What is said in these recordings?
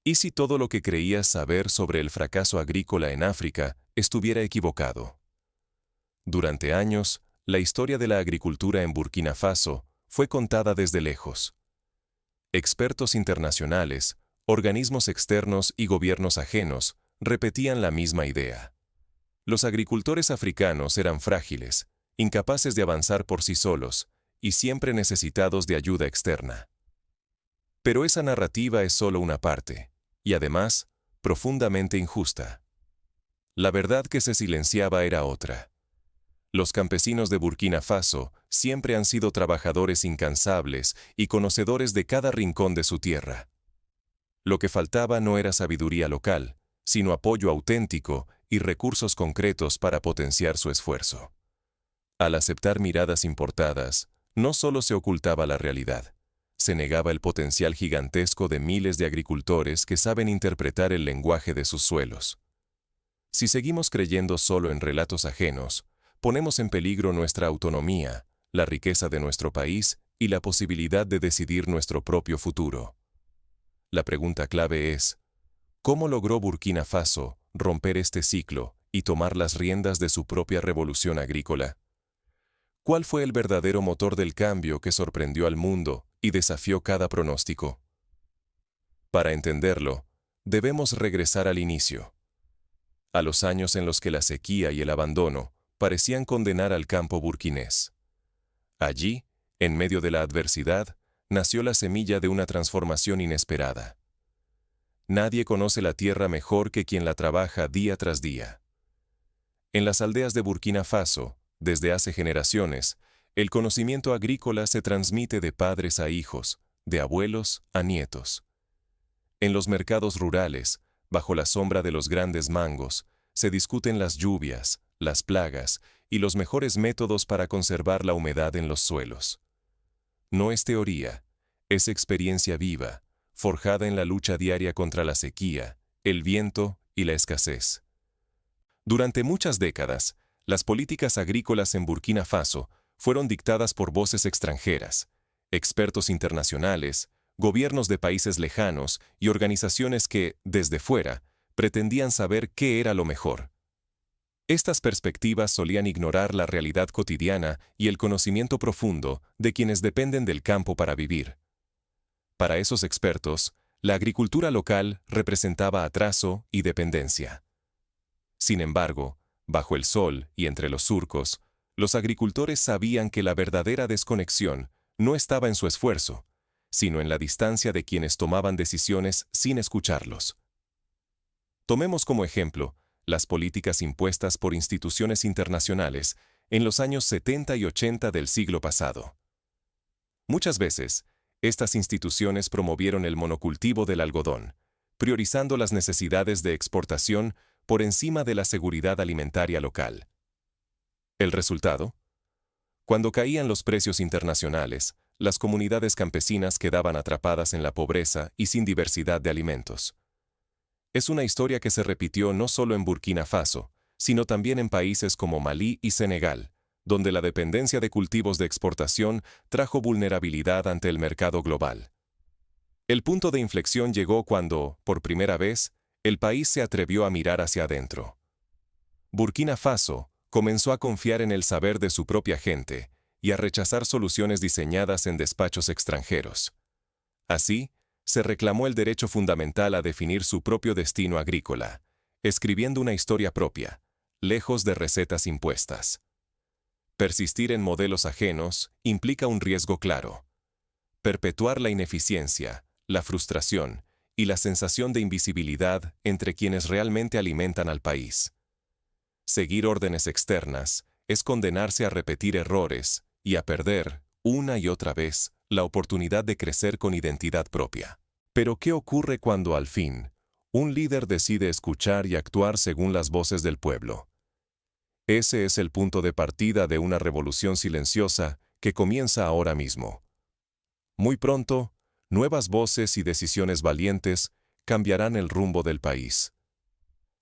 ¿Y si todo lo que creías saber sobre el fracaso agrícola en África estuviera equivocado? Durante años, la historia de la agricultura en Burkina Faso fue contada desde lejos. Expertos internacionales, organismos externos y gobiernos ajenos repetían la misma idea. Los agricultores africanos eran frágiles, incapaces de avanzar por sí solos y siempre necesitados de ayuda externa. Pero esa narrativa es solo una parte, y además, profundamente injusta. La verdad que se silenciaba era otra. Los campesinos de Burkina Faso siempre han sido trabajadores incansables y conocedores de cada rincón de su tierra. Lo que faltaba no era sabiduría local, sino apoyo auténtico y recursos concretos para potenciar su esfuerzo. Al aceptar miradas importadas, no solo se ocultaba la realidad, se negaba el potencial gigantesco de miles de agricultores que saben interpretar el lenguaje de sus suelos. Si seguimos creyendo solo en relatos ajenos, ponemos en peligro nuestra autonomía, la riqueza de nuestro país y la posibilidad de decidir nuestro propio futuro. La pregunta clave es, ¿cómo logró Burkina Faso romper este ciclo y tomar las riendas de su propia revolución agrícola? ¿Cuál fue el verdadero motor del cambio que sorprendió al mundo y desafió cada pronóstico? Para entenderlo, debemos regresar al inicio, a los años en los que la sequía y el abandono parecían condenar al campo burkinés. Allí, en medio de la adversidad, nació la semilla de una transformación inesperada. Nadie conoce la tierra mejor que quien la trabaja día tras día. En las aldeas de Burkina Faso, desde hace generaciones, el conocimiento agrícola se transmite de padres a hijos, de abuelos a nietos. En los mercados rurales, bajo la sombra de los grandes mangos, se discuten las lluvias, las plagas y los mejores métodos para conservar la humedad en los suelos. No es teoría, es experiencia viva, forjada en la lucha diaria contra la sequía, el viento y la escasez. Durante muchas décadas, las políticas agrícolas en Burkina Faso fueron dictadas por voces extranjeras, expertos internacionales, gobiernos de países lejanos y organizaciones que, desde fuera, pretendían saber qué era lo mejor. Estas perspectivas solían ignorar la realidad cotidiana y el conocimiento profundo de quienes dependen del campo para vivir. Para esos expertos, la agricultura local representaba atraso y dependencia. Sin embargo, bajo el sol y entre los surcos, los agricultores sabían que la verdadera desconexión no estaba en su esfuerzo, sino en la distancia de quienes tomaban decisiones sin escucharlos. Tomemos como ejemplo las políticas impuestas por instituciones internacionales en los años 70 y 80 del siglo pasado. Muchas veces, estas instituciones promovieron el monocultivo del algodón, priorizando las necesidades de exportación por encima de la seguridad alimentaria local. ¿El resultado? Cuando caían los precios internacionales, las comunidades campesinas quedaban atrapadas en la pobreza y sin diversidad de alimentos. Es una historia que se repitió no solo en Burkina Faso, sino también en países como Malí y Senegal, donde la dependencia de cultivos de exportación trajo vulnerabilidad ante el mercado global. El punto de inflexión llegó cuando, por primera vez, el país se atrevió a mirar hacia adentro. Burkina Faso comenzó a confiar en el saber de su propia gente y a rechazar soluciones diseñadas en despachos extranjeros. Así, se reclamó el derecho fundamental a definir su propio destino agrícola, escribiendo una historia propia, lejos de recetas impuestas. Persistir en modelos ajenos implica un riesgo claro: perpetuar la ineficiencia, la frustración y la sensación de invisibilidad entre quienes realmente alimentan al país. Seguir órdenes externas es condenarse a repetir errores y a perder, una y otra vez, la oportunidad de crecer con identidad propia. Pero ¿qué ocurre cuando, al fin, un líder decide escuchar y actuar según las voces del pueblo? Ese es el punto de partida de una revolución silenciosa que comienza ahora mismo. Muy pronto, nuevas voces y decisiones valientes cambiarán el rumbo del país.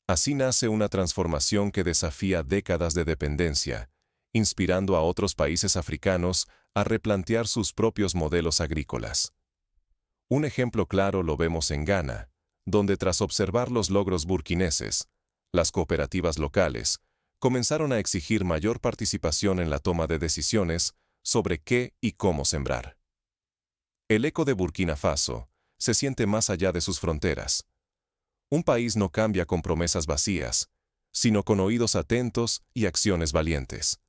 Así nace una transformación que desafía décadas de dependencia, inspirando a otros países africanos a replantear sus propios modelos agrícolas. Un ejemplo claro lo vemos en Ghana, donde tras observar los logros burkineses, las cooperativas locales comenzaron a exigir mayor participación en la toma de decisiones sobre qué y cómo sembrar. El eco de Burkina Faso se siente más allá de sus fronteras. Un país no cambia con promesas vacías, sino con oídos atentos y acciones valientes.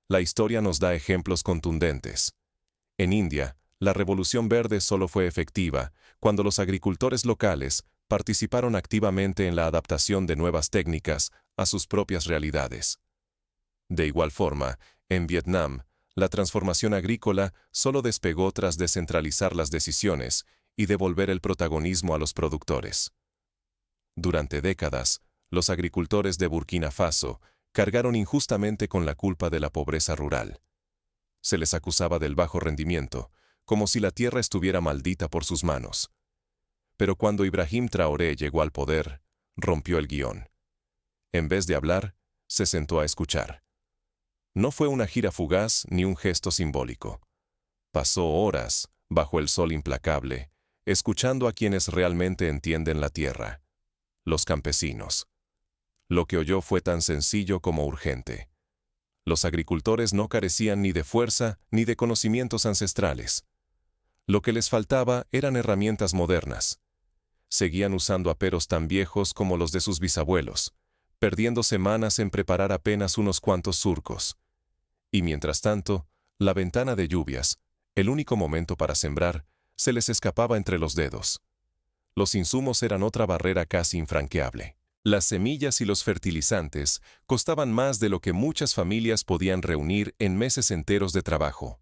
La historia nos da ejemplos contundentes. En India, la Revolución Verde solo fue efectiva cuando los agricultores locales participaron activamente en la adaptación de nuevas técnicas a sus propias realidades. De igual forma, en Vietnam, la transformación agrícola solo despegó tras descentralizar las decisiones y devolver el protagonismo a los productores. Durante décadas, los agricultores de Burkina Faso cargaron injustamente con la culpa de la pobreza rural. Se les acusaba del bajo rendimiento, como si la tierra estuviera maldita por sus manos. Pero cuando Ibrahim Traoré llegó al poder, rompió el guión. En vez de hablar, se sentó a escuchar. No fue una gira fugaz ni un gesto simbólico. Pasó horas, bajo el sol implacable, escuchando a quienes realmente entienden la tierra, los campesinos. Lo que oyó fue tan sencillo como urgente. Los agricultores no carecían ni de fuerza ni de conocimientos ancestrales. Lo que les faltaba eran herramientas modernas. Seguían usando aperos tan viejos como los de sus bisabuelos, perdiendo semanas en preparar apenas unos cuantos surcos. Y mientras tanto, la ventana de lluvias, el único momento para sembrar, se les escapaba entre los dedos. Los insumos eran otra barrera casi infranqueable. Las semillas y los fertilizantes costaban más de lo que muchas familias podían reunir en meses enteros de trabajo.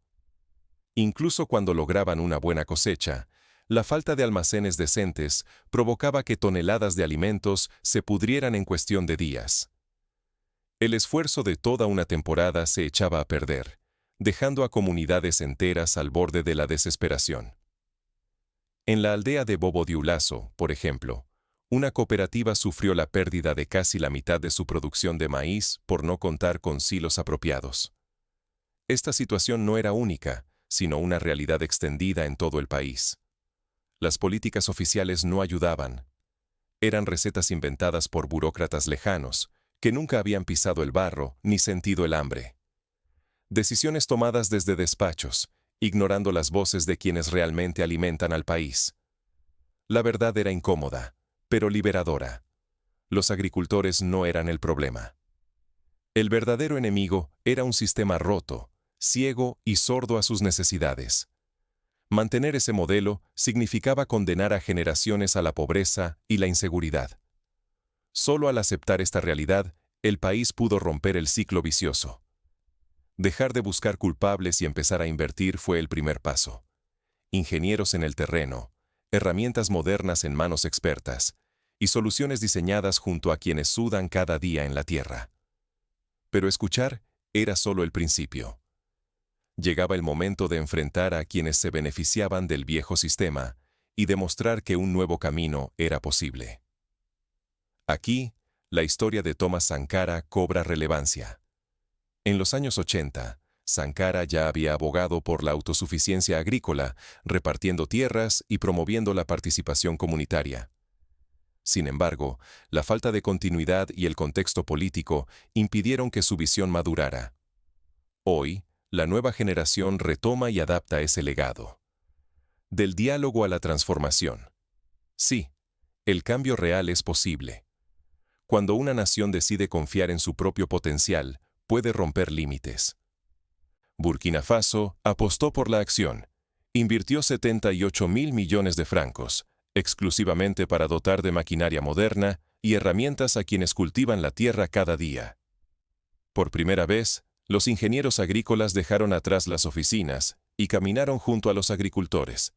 Incluso cuando lograban una buena cosecha, la falta de almacenes decentes provocaba que toneladas de alimentos se pudrieran en cuestión de días. El esfuerzo de toda una temporada se echaba a perder, dejando a comunidades enteras al borde de la desesperación. En la aldea de Bobo Dioulasso, por ejemplo, una cooperativa sufrió la pérdida de casi la mitad de su producción de maíz por no contar con silos apropiados. Esta situación no era única, sino una realidad extendida en todo el país. Las políticas oficiales no ayudaban. Eran recetas inventadas por burócratas lejanos, que nunca habían pisado el barro ni sentido el hambre. Decisiones tomadas desde despachos, ignorando las voces de quienes realmente alimentan al país. La verdad era incómoda, pero liberadora. Los agricultores no eran el problema. El verdadero enemigo era un sistema roto, ciego y sordo a sus necesidades. Mantener ese modelo significaba condenar a generaciones a la pobreza y la inseguridad. Solo al aceptar esta realidad, el país pudo romper el ciclo vicioso. Dejar de buscar culpables y empezar a invertir fue el primer paso. Ingenieros en el terreno, herramientas modernas en manos expertas, y soluciones diseñadas junto a quienes sudan cada día en la tierra. Pero escuchar era solo el principio. Llegaba el momento de enfrentar a quienes se beneficiaban del viejo sistema y demostrar que un nuevo camino era posible. Aquí, la historia de Thomas Sankara cobra relevancia. En los años 80, Sankara ya había abogado por la autosuficiencia agrícola, repartiendo tierras y promoviendo la participación comunitaria. Sin embargo, la falta de continuidad y el contexto político impidieron que su visión madurara. Hoy, la nueva generación retoma y adapta ese legado. Del diálogo a la transformación. Sí, el cambio real es posible. Cuando una nación decide confiar en su propio potencial, puede romper límites. Burkina Faso apostó por la acción. Invirtió 78.000 millones de francos, exclusivamente para dotar de maquinaria moderna y herramientas a quienes cultivan la tierra cada día. Por primera vez, los ingenieros agrícolas dejaron atrás las oficinas y caminaron junto a los agricultores.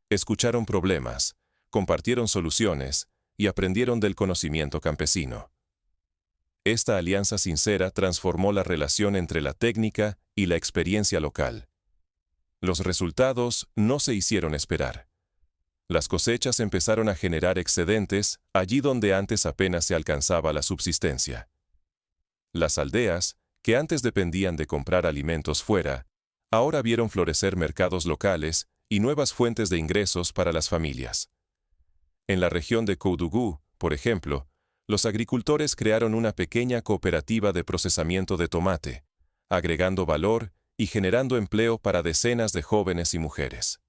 Escucharon problemas, compartieron soluciones y aprendieron del conocimiento campesino. Esta alianza sincera transformó la relación entre la técnica y la experiencia local. Los resultados no se hicieron esperar. Las cosechas empezaron a generar excedentes allí donde antes apenas se alcanzaba la subsistencia. Las aldeas, que antes dependían de comprar alimentos fuera, ahora vieron florecer mercados locales y nuevas fuentes de ingresos para las familias. En la región de Koudougou, por ejemplo, los agricultores crearon una pequeña cooperativa de procesamiento de tomate, agregando valor y generando empleo para decenas de jóvenes y mujeres.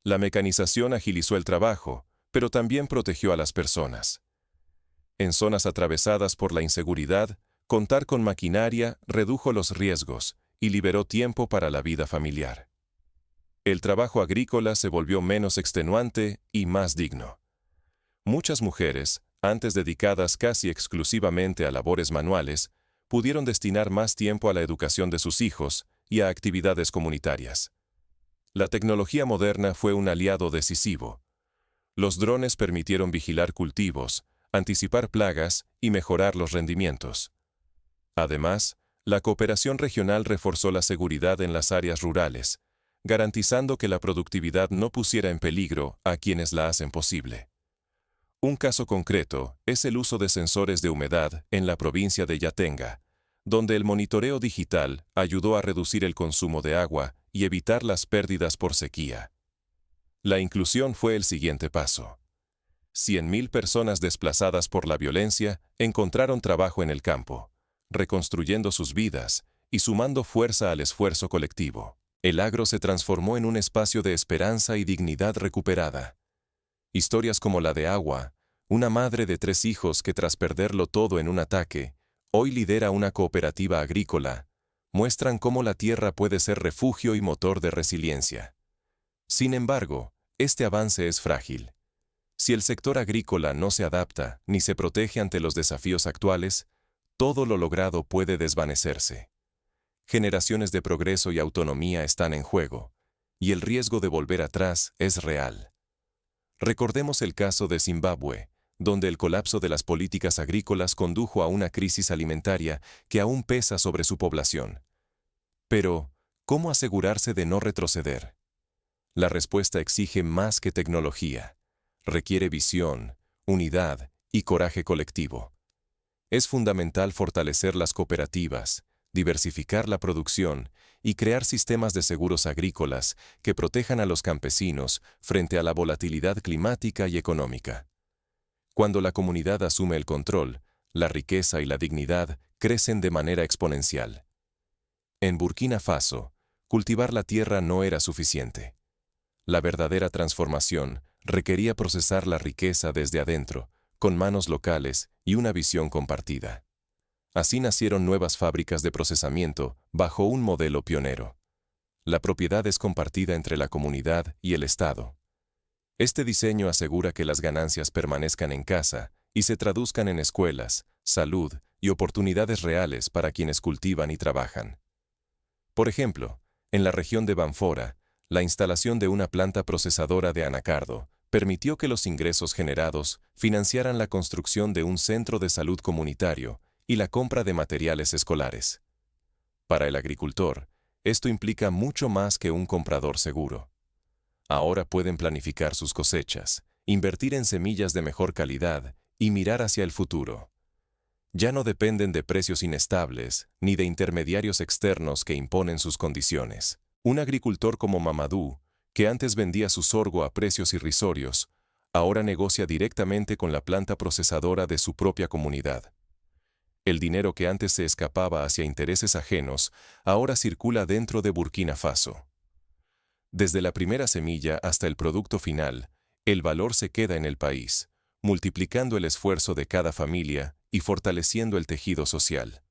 La mecanización agilizó el trabajo, pero también protegió a las personas. En zonas atravesadas por la inseguridad, contar con maquinaria redujo los riesgos y liberó tiempo para la vida familiar. El trabajo agrícola se volvió menos extenuante y más digno. Muchas mujeres, antes dedicadas casi exclusivamente a labores manuales, pudieron destinar más tiempo a la educación de sus hijos y a actividades comunitarias. La tecnología moderna fue un aliado decisivo. Los drones permitieron vigilar cultivos, anticipar plagas y mejorar los rendimientos. Además, la cooperación regional reforzó la seguridad en las áreas rurales, garantizando que la productividad no pusiera en peligro a quienes la hacen posible. Un caso concreto es el uso de sensores de humedad en la provincia de Yatenga, donde el monitoreo digital ayudó a reducir el consumo de agua y evitar las pérdidas por sequía. La inclusión fue el siguiente paso. 100.000 personas desplazadas por la violencia encontraron trabajo en el campo, reconstruyendo sus vidas y sumando fuerza al esfuerzo colectivo. El agro se transformó en un espacio de esperanza y dignidad recuperada. Historias como la de Agua, una madre de 3 hijos que tras perderlo todo en un ataque, hoy lidera una cooperativa agrícola, muestran cómo la tierra puede ser refugio y motor de resiliencia. Sin embargo, este avance es frágil. Si el sector agrícola no se adapta ni se protege ante los desafíos actuales, todo lo logrado puede desvanecerse. Generaciones de progreso y autonomía están en juego, y el riesgo de volver atrás es real. Recordemos el caso de Zimbabue, donde el colapso de las políticas agrícolas condujo a una crisis alimentaria que aún pesa sobre su población. Pero, ¿cómo asegurarse de no retroceder? La respuesta exige más que tecnología. Requiere visión, unidad y coraje colectivo. Es fundamental fortalecer las cooperativas, diversificar la producción y crear sistemas de seguros agrícolas que protejan a los campesinos frente a la volatilidad climática y económica. Cuando la comunidad asume el control, la riqueza y la dignidad crecen de manera exponencial. En Burkina Faso, cultivar la tierra no era suficiente. La verdadera transformación requería procesar la riqueza desde adentro, con manos locales y una visión compartida. Así nacieron nuevas fábricas de procesamiento bajo un modelo pionero. La propiedad es compartida entre la comunidad y el Estado. Este diseño asegura que las ganancias permanezcan en casa y se traduzcan en escuelas, salud y oportunidades reales para quienes cultivan y trabajan. Por ejemplo, en la región de Banfora, la instalación de una planta procesadora de anacardo permitió que los ingresos generados financiaran la construcción de un centro de salud comunitario y la compra de materiales escolares. Para el agricultor, esto implica mucho más que un comprador seguro. Ahora pueden planificar sus cosechas, invertir en semillas de mejor calidad y mirar hacia el futuro. Ya no dependen de precios inestables ni de intermediarios externos que imponen sus condiciones. Un agricultor como Mamadou, que antes vendía su sorgo a precios irrisorios, ahora negocia directamente con la planta procesadora de su propia comunidad. El dinero que antes se escapaba hacia intereses ajenos, ahora circula dentro de Burkina Faso. Desde la primera semilla hasta el producto final, el valor se queda en el país, multiplicando el esfuerzo de cada familia y fortaleciendo el tejido social.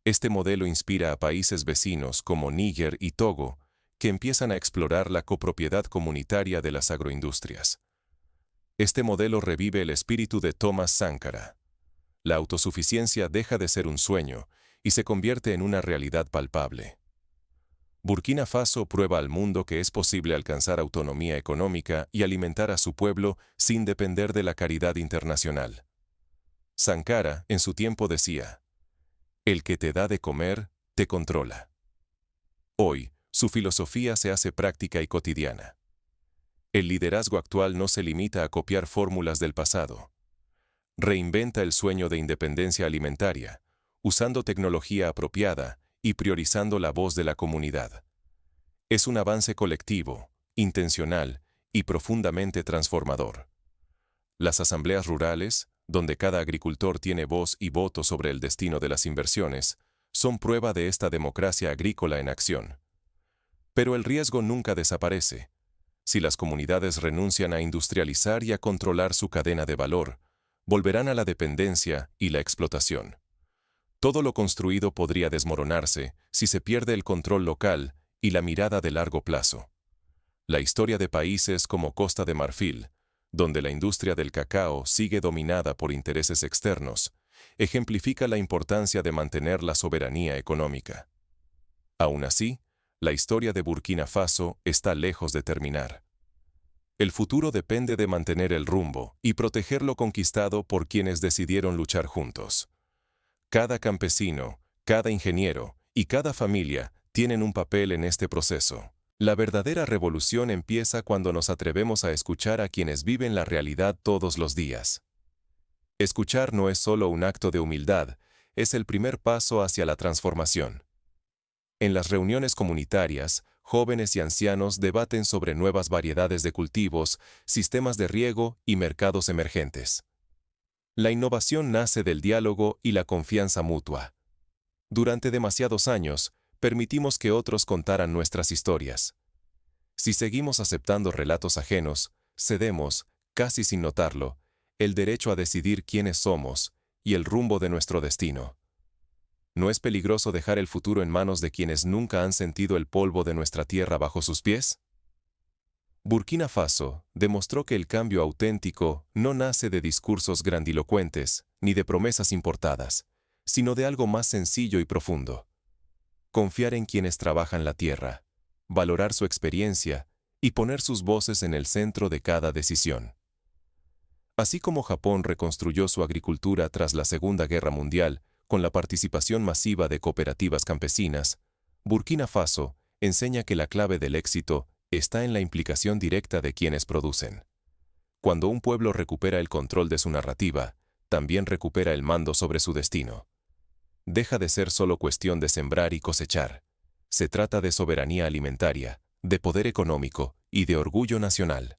Este modelo inspira a países vecinos como Níger y Togo, que empiezan a explorar la copropiedad comunitaria de las agroindustrias. Este modelo revive el espíritu de Thomas Sankara. La autosuficiencia deja de ser un sueño y se convierte en una realidad palpable. Burkina Faso prueba al mundo que es posible alcanzar autonomía económica y alimentar a su pueblo sin depender de la caridad internacional. Sankara, en su tiempo, decía: "El que te da de comer, te controla". Hoy, su filosofía se hace práctica y cotidiana. El liderazgo actual no se limita a copiar fórmulas del pasado. Reinventa el sueño de independencia alimentaria, usando tecnología apropiada y priorizando la voz de la comunidad. Es un avance colectivo, intencional y profundamente transformador. Las asambleas rurales, donde cada agricultor tiene voz y voto sobre el destino de las inversiones, son prueba de esta democracia agrícola en acción. Pero el riesgo nunca desaparece. Si las comunidades renuncian a industrializar y a controlar su cadena de valor, volverán a la dependencia y la explotación. Todo lo construido podría desmoronarse si se pierde el control local y la mirada de largo plazo. La historia de países como Costa de Marfil, donde la industria del cacao sigue dominada por intereses externos, ejemplifica la importancia de mantener la soberanía económica. Aún así, la historia de Burkina Faso está lejos de terminar. El futuro depende de mantener el rumbo y proteger lo conquistado por quienes decidieron luchar juntos. Cada campesino, cada ingeniero y cada familia tienen un papel en este proceso. La verdadera revolución empieza cuando nos atrevemos a escuchar a quienes viven la realidad todos los días. Escuchar no es solo un acto de humildad, es el primer paso hacia la transformación. En las reuniones comunitarias, jóvenes y ancianos debaten sobre nuevas variedades de cultivos, sistemas de riego y mercados emergentes. La innovación nace del diálogo y la confianza mutua. Durante demasiados años, permitimos que otros contaran nuestras historias. Si seguimos aceptando relatos ajenos, cedemos, casi sin notarlo, el derecho a decidir quiénes somos y el rumbo de nuestro destino. ¿No es peligroso dejar el futuro en manos de quienes nunca han sentido el polvo de nuestra tierra bajo sus pies? Burkina Faso demostró que el cambio auténtico no nace de discursos grandilocuentes ni de promesas importadas, sino de algo más sencillo y profundo. Confiar en quienes trabajan la tierra, valorar su experiencia y poner sus voces en el centro de cada decisión. Así como Japón reconstruyó su agricultura tras la Segunda Guerra Mundial con la participación masiva de cooperativas campesinas, Burkina Faso enseña que la clave del éxito está en la implicación directa de quienes producen. Cuando un pueblo recupera el control de su narrativa, también recupera el mando sobre su destino. Deja de ser solo cuestión de sembrar y cosechar. Se trata de soberanía alimentaria, de poder económico y de orgullo nacional.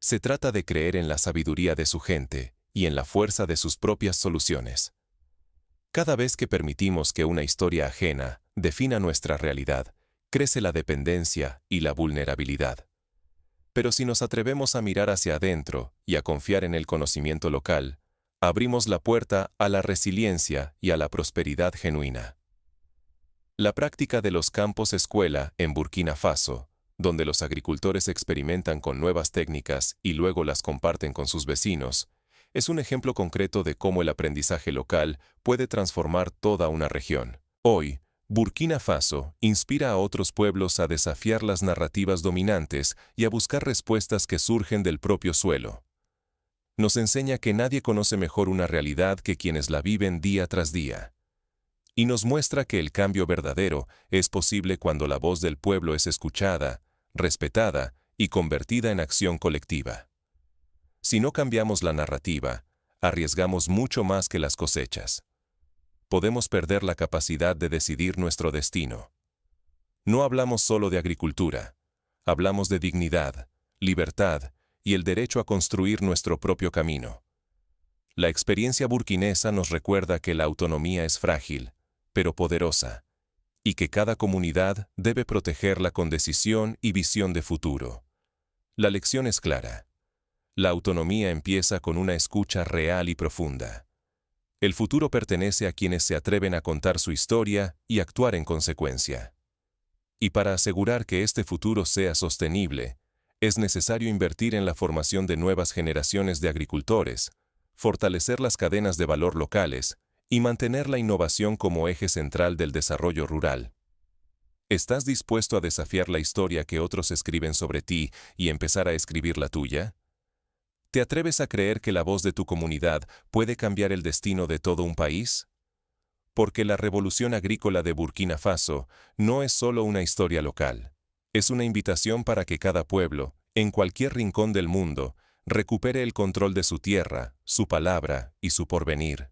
Se trata de creer en la sabiduría de su gente y en la fuerza de sus propias soluciones. Cada vez que permitimos que una historia ajena defina nuestra realidad, crece la dependencia y la vulnerabilidad. Pero si nos atrevemos a mirar hacia adentro y a confiar en el conocimiento local, abrimos la puerta a la resiliencia y a la prosperidad genuina. La práctica de los campos escuela en Burkina Faso, donde los agricultores experimentan con nuevas técnicas y luego las comparten con sus vecinos, es un ejemplo concreto de cómo el aprendizaje local puede transformar toda una región. Hoy, Burkina Faso inspira a otros pueblos a desafiar las narrativas dominantes y a buscar respuestas que surgen del propio suelo. Nos enseña que nadie conoce mejor una realidad que quienes la viven día tras día. Y nos muestra que el cambio verdadero es posible cuando la voz del pueblo es escuchada, respetada y convertida en acción colectiva. Si no cambiamos la narrativa, arriesgamos mucho más que las cosechas. Podemos perder la capacidad de decidir nuestro destino. No hablamos solo de agricultura, hablamos de dignidad, libertad y el derecho a construir nuestro propio camino. La experiencia burkinesa nos recuerda que la autonomía es frágil, pero poderosa, y que cada comunidad debe protegerla con decisión y visión de futuro. La lección es clara. La autonomía empieza con una escucha real y profunda. El futuro pertenece a quienes se atreven a contar su historia y actuar en consecuencia. Y para asegurar que este futuro sea sostenible, es necesario invertir en la formación de nuevas generaciones de agricultores, fortalecer las cadenas de valor locales y mantener la innovación como eje central del desarrollo rural. ¿Estás dispuesto a desafiar la historia que otros escriben sobre ti y empezar a escribir la tuya? ¿Te atreves a creer que la voz de tu comunidad puede cambiar el destino de todo un país? Porque la revolución agrícola de Burkina Faso no es solo una historia local. Es una invitación para que cada pueblo, en cualquier rincón del mundo, recupere el control de su tierra, su palabra y su porvenir.